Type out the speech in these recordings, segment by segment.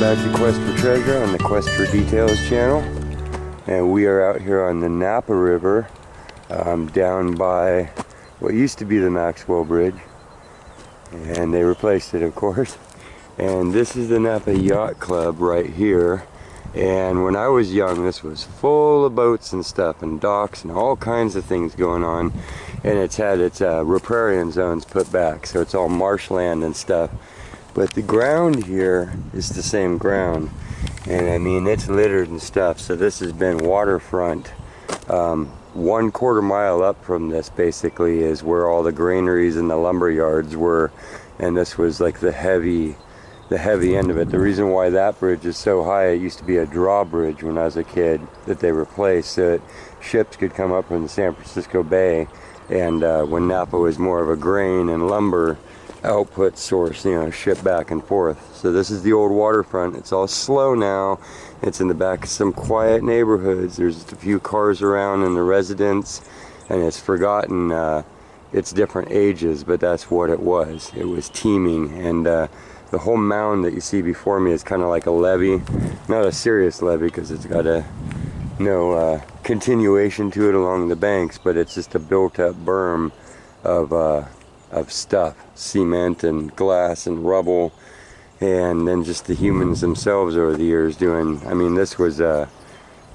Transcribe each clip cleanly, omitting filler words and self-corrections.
back to Quest for Treasure on the Quest for Details channel, and we are out here on the Napa River down by what used to be the Maxwell Bridge, and they replaced it, of course. And this is the Napa Yacht Club right here, and when I was young this was full of boats and stuff and docks and all kinds of things going on, and it's had its riparian zones put back, so it's all marshland and stuff. But the ground here is the same ground, and I mean it's littered and stuff. So this has been waterfront. 1/4 mile up from this basically is where all the granaries and the lumber yards were, and this was like the heavy end of it. The reason why that bridge is so high, it used to be a drawbridge when I was a kid that they replaced so that ships could come up from the San Francisco Bay, and when Napa was more of a grain and lumber output source, you know, ship back and forth. So this is the old waterfront. It's all slow now. It's in the back of some quiet neighborhoods. There's just a few cars around in the residence, and it's forgotten its different ages, but that's what it was. It was teeming, and the whole mound that you see before me is kind of like a levee. Not a serious levee because it's got no continuation to it along the banks, but it's just a built-up berm of stuff, cement and glass and rubble, and then just the humans themselves over the years doing, I mean, this was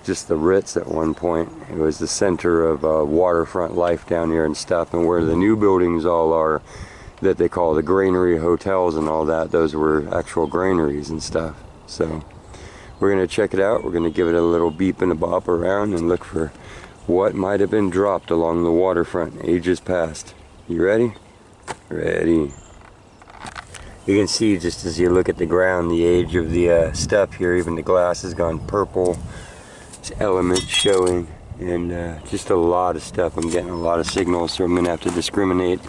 just the Ritz at one point. It was the center of waterfront life down here and stuff, and where the new buildings all are that they call the granary hotels and all that, those were actual granaries and stuff. So we're going to check it out. We're going to give it a little beep and a bop around and look for what might have been dropped along the waterfront ages past. You ready? Ready. You can see just as you look at the ground the age of the stuff here. Even the glass has gone purple. It's elements showing, and just a lot of stuff. I'm getting a lot of signals, so I'm gonna have to discriminate,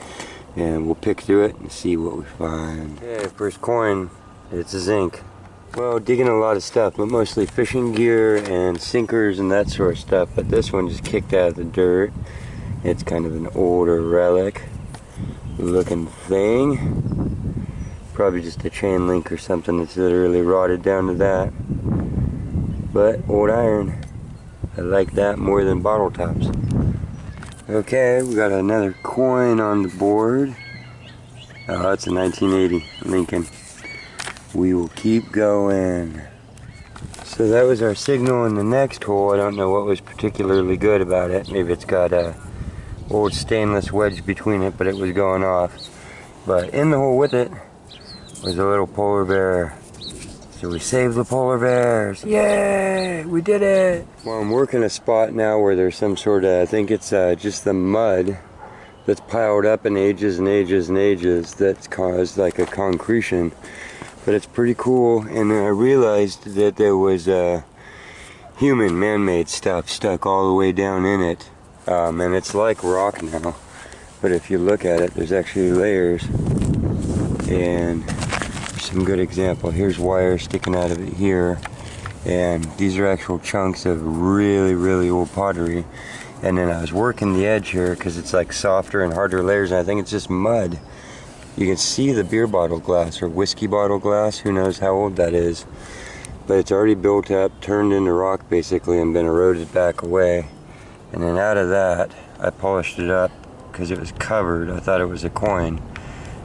and we'll pick through it and see what we find. Okay, first coin. It's a zinc. Well, digging a lot of stuff, but mostly fishing gear and sinkers and that sort of stuff. But this one just kicked out of the dirt. It's kind of an older relic looking thing, probably just a chain link or something that's literally rotted down to that, but old iron. I like that more than bottle tops. Okay, we got another coin on the board. Oh, that's a 1980 Lincoln. We will keep going. So that was our signal in the next hole. I don't know what was particularly good about it. Maybe it's got a old stainless wedge between it, but it was going off. But in the hole with it was a little polar bear. So we saved the polar bears. Yay! We did it! Well, I'm working a spot now where there's some sort of, I think it's just the mud that's piled up in ages and ages and ages that's caused like a concretion. But it's pretty cool, and then I realized that there was human man-made stuff stuck all the way down in it. And it's like rock now, but if you look at it, there's actually layers. And some good example, here's wire sticking out of it here, and these are actual chunks of really old pottery. And then I was working the edge here because it's like softer and harder layers, and I think it's just mud. You can see the beer bottle glass or whiskey bottle glass, who knows how old that is, but it's already built up, turned into rock basically, and been eroded back away. And then out of that, I polished it up because it was covered. I thought it was a coin,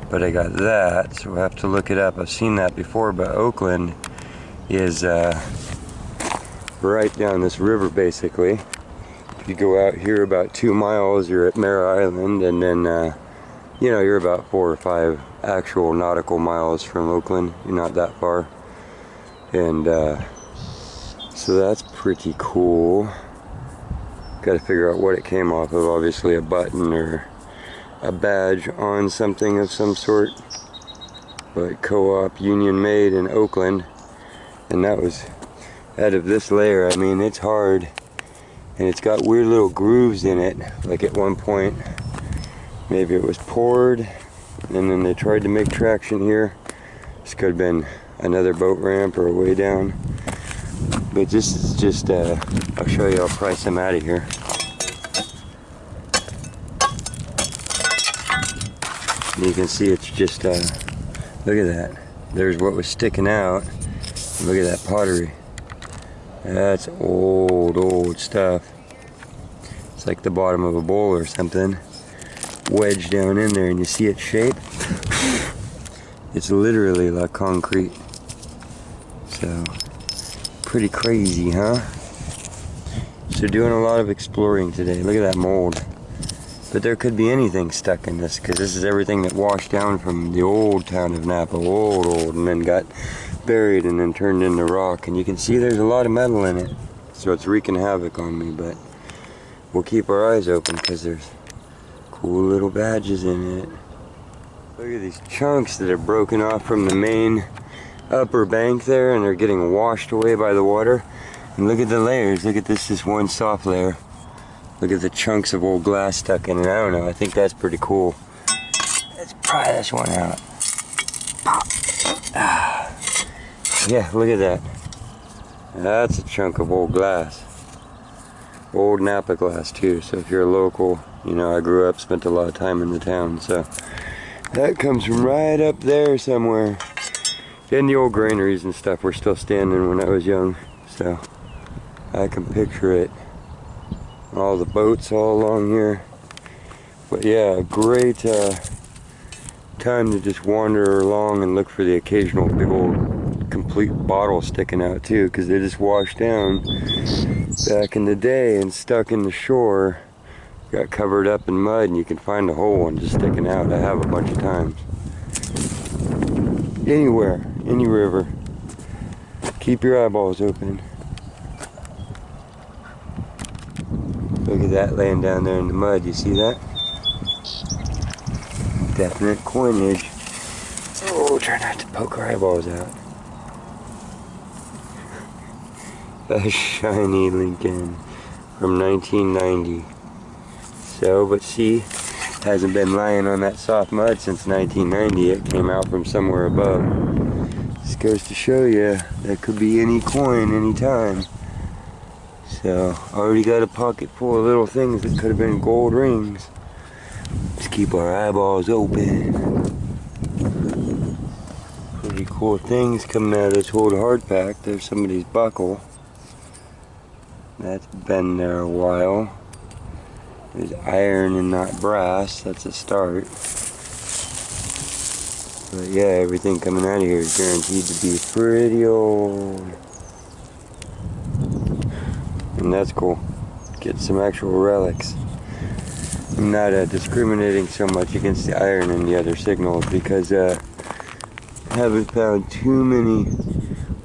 but I got that, so we'll have to look it up. I've seen that before, but Oakland is right down this river basically. If you go out here about 2 miles, you're at Mare Island, and then you know, you're about 4 or 5 actual nautical miles from Oakland. You're not that far, and so that's pretty cool. Got to figure out what it came off of. Obviously a button or a badge on something of some sort, but co-op union made in Oakland, and that was out of this layer. I mean, it's hard, and it's got weird little grooves in it. Like at one point maybe it was poured and then they tried to make traction here. This could have been another boat ramp or a way down. But this is just, I'll show you, I'll pry some out of here. And you can see it's just, look at that. There's what was sticking out. Look at that pottery. That's old stuff. It's like the bottom of a bowl or something. Wedged down in there, and you see its shape? It's literally like concrete. So, pretty crazy, huh? So doing a lot of exploring today. Look at that mold. But there could be anything stuck in this, because this is everything that washed down from the old town of Napa, old, and then got buried and then turned into rock. And you can see there's a lot of metal in it. So it's wreaking havoc on me, but we'll keep our eyes open because there's cool little badges in it. Look at these chunks that are broken off from the main upper bank there, and they're getting washed away by the water. And look at the layers. Look at this one soft layer. Look at the chunks of old glass stuck in it. I don't know, I think that's pretty cool. Let's pry this one out. Pop. Ah. Yeah, look at that. That's a chunk of old glass. Old Napa glass too, so if you're a local, you know, I grew up, spent a lot of time in the town, so that comes from right up there somewhere. And the old granaries and stuff were still standing when I was young, so I can picture it. All the boats all along here. But yeah, great time to just wander along and look for the occasional big old complete bottle sticking out too, because they just washed down back in the day and stuck in the shore, got covered up in mud, and you can find a whole one just sticking out. I have a bunch of times. Anywhere, any river, keep your eyeballs open. Look at that laying down there in the mud, you see that? Definite coinage. Oh, try not to poke our eyeballs out. A shiny Lincoln from 1990. So, but see, hasn't been lying on that soft mud since 1990. It came out from somewhere above. This goes to show you that could be any coin, anytime. So, already got a pocket full of little things that could have been gold rings. Let's keep our eyeballs open. Pretty cool things coming out of this old hard pack. There's somebody's buckle. That's been there a while. There's iron and not brass. That's a start. But yeah, everything coming out of here is guaranteed to be pretty old. And that's cool. Get some actual relics. I'm not discriminating so much against the iron and the other signals, because I haven't found too many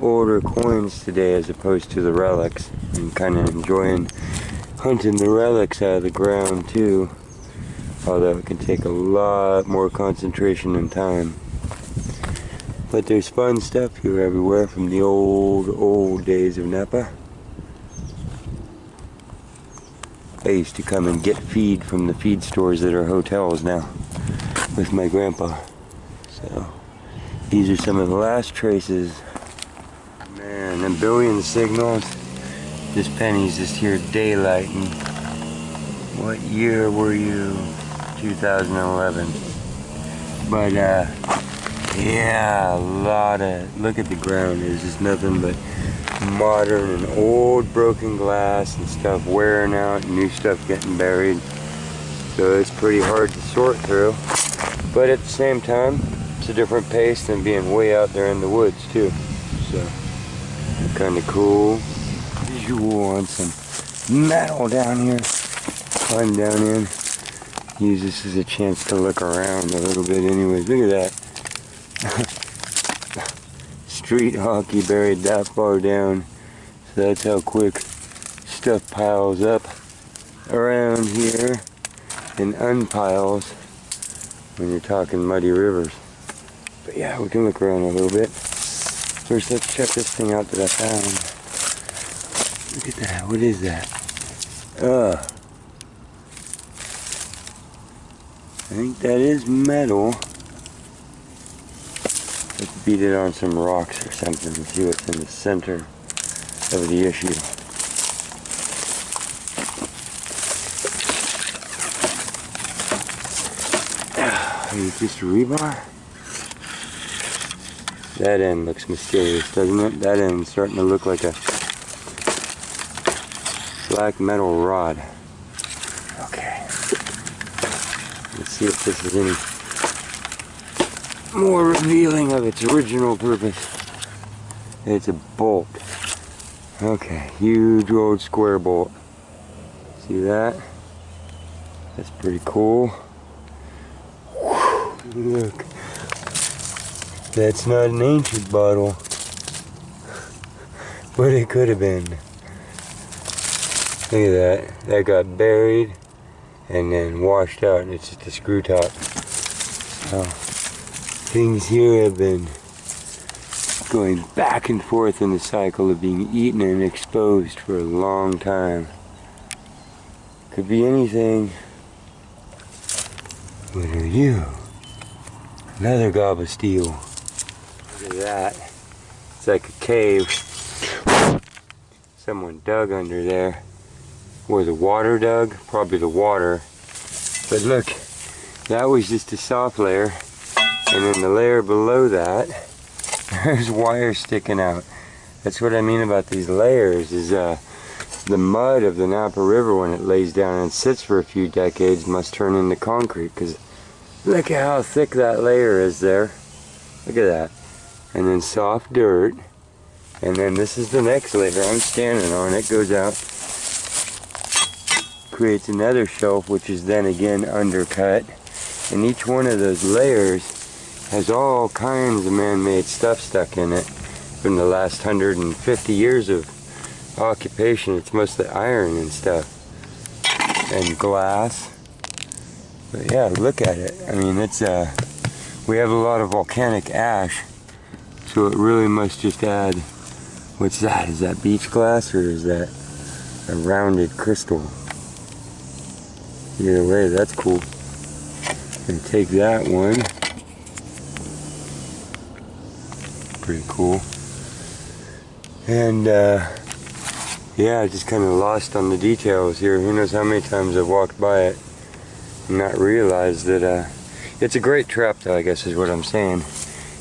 older coins today as opposed to the relics. I'm kind of enjoying hunting the relics out of the ground too, although it can take a lot more concentration and time. But there's fun stuff here everywhere from the old days of Napa. I used to come and get feed from the feed stores that are hotels now with my grandpa. So these are some of the last traces. Man, a billion signals. This penny's just here daylighting. What year were you? 2011. But yeah, a lot of, look at the ground. There's just nothing but modern and old broken glass and stuff wearing out, and new stuff getting buried. So it's pretty hard to sort through. But at the same time, it's a different pace than being way out there in the woods too. So kind of cool visual on some metal down here. Climb down in. Use this as a chance to look around a little bit anyways. Look at that. Street hockey buried that far down. So that's how quick stuff piles up around here and unpiles when you're talking muddy rivers. But yeah, we can look around a little bit. First, let's check this thing out that I found. Look at that. What is that? I think that is metal. Let's beat it on some rocks or something and see what's in the center of the issue. Is it just rebar? That end looks mysterious, doesn't it? That end's starting to look like a black metal rod. Okay. Let's see if this is any more revealing of its original purpose. It's a bolt. Okay, huge old square bolt. See that? That's pretty cool. Whew, look. That's not an ancient bottle, but it could have been. Look at that. That got buried and then washed out, and it's just a screw top. So, things here have been going back and forth in the cycle of being eaten and exposed for a long time. Could be anything. What are you? Another gob of steel. Look at that. It's like a cave. Someone dug under there. Or the water dug. Probably the water. But look, that was just a soft layer. And then the layer below that, there's wire sticking out. That's what I mean about these layers, is the mud of the Napa River, when it lays down and sits for a few decades, must turn into concrete, because look at how thick that layer is there. Look at that. And then soft dirt. And then this is the next layer I'm standing on. It goes out, creates another shelf, which is then again undercut. And each one of those layers has all kinds of man-made stuff stuck in it from the last 150 years of occupation. It's mostly iron and stuff and glass. But yeah, look at it. I mean, it's we have a lot of volcanic ash, so it really must just add. What's that? Is that beach glass, or is that a rounded crystal? Either way, that's cool. And take that one. Pretty cool. And yeah, I just kind of lost on the details here. Who knows how many times I've walked by it and not realized that it's a great trap, though, I guess is what I'm saying.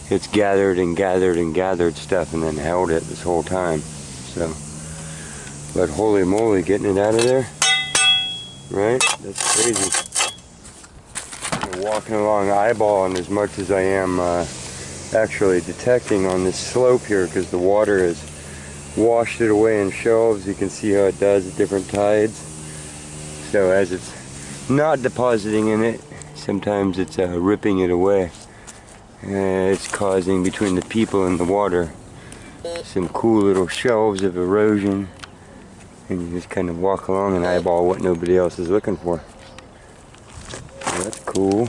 It's gathered and gathered and gathered stuff and then held it this whole time. So, but holy moly, getting it out of there, right? That's crazy. I'm walking along eyeballing as much as I am actually detecting on this slope here, because the water has washed it away in shelves. You can see how it does at different tides. So as it's not depositing in it, sometimes it's ripping it away. It's causing, between the people and the water, some cool little shelves of erosion, and you just kind of walk along and eyeball what nobody else is looking for. So that's cool.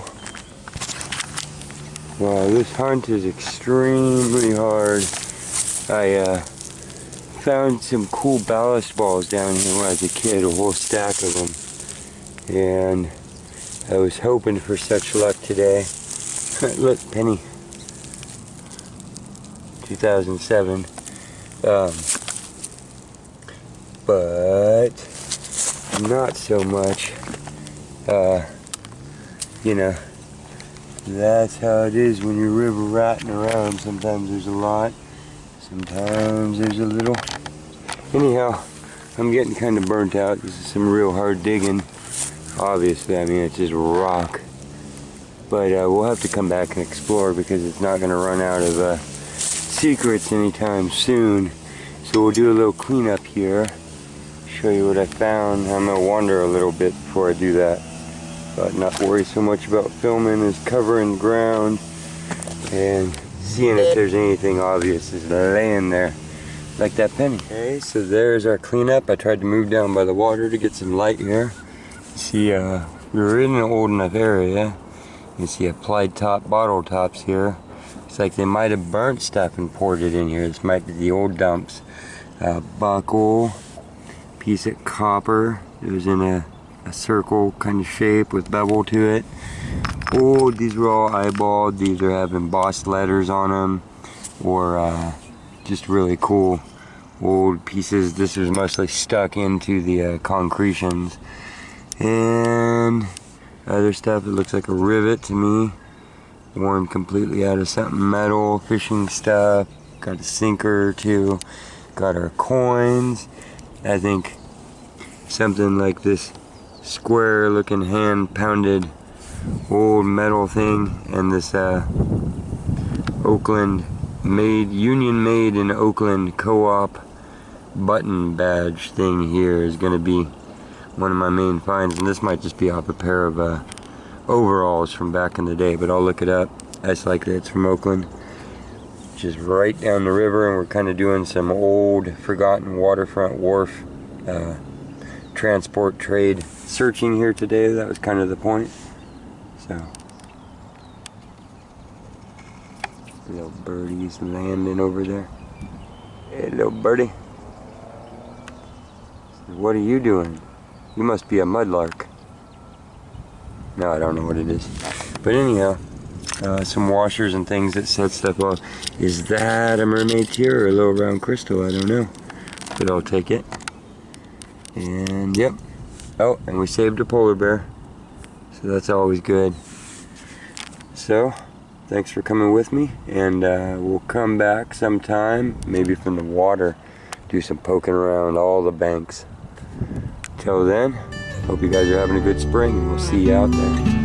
Wow, this hunt is extremely hard. I found some cool ballast balls down here when I was a kid, a whole stack of them. And I was hoping for such luck today. Look, penny. 2007. But not so much. You know, that's how it is when you're river ratting around. Sometimes there's a lot, sometimes there's a little. Anyhow, I'm getting kind of burnt out. This is some real hard digging. Obviously, I mean, it's just rock. But we'll have to come back and explore, because it's not going to run out of secrets anytime soon. So we'll do a little cleanup here, show you what I found. I'm going to wander a little bit before I do that, but not worry so much about filming as covering the ground and seeing if there's anything obvious is laying there, like that penny. Okay, so there's our cleanup. I tried to move down by the water to get some light here. See, we were in an old enough area. You see applied top bottle tops here. It's like they might have burnt stuff and poured it in here. This might be the old dumps. Buckle, piece of copper. It was in a circle kind of shape with bevel to it. Oh, these were all eyeballed. These are have embossed letters on them, or just really cool old pieces. This was mostly stuck into the concretions. And other stuff, it looks like a rivet to me. worn completely out of something metal, fishing stuff. Got a sinker or two. Got our coins. I think something like this square looking hand pounded old metal thing, and this Oakland made, union made in Oakland co-op button badge thing here is going to be one of my main finds. And this might just be off a pair of overalls from back in the day, but I'll look it up. That's likely it's from Oakland, which is right down the river, and we're kind of doing some old forgotten waterfront wharf transport trade searching here today. That was kind of the point. So little birdie's landing over there. Hey, little birdie. What are you doing? You must be a mudlark. No, I don't know what it is. But anyhow, some washers and things that set stuff off. Is that a mermaid tear or a little round crystal? I don't know. But I'll take it. And yep. Oh, and we saved a polar bear. So that's always good. So, thanks for coming with me. And we'll come back sometime, maybe from the water, do some poking around all the banks. Till then, hope you guys are having a good spring, and we'll see you out there.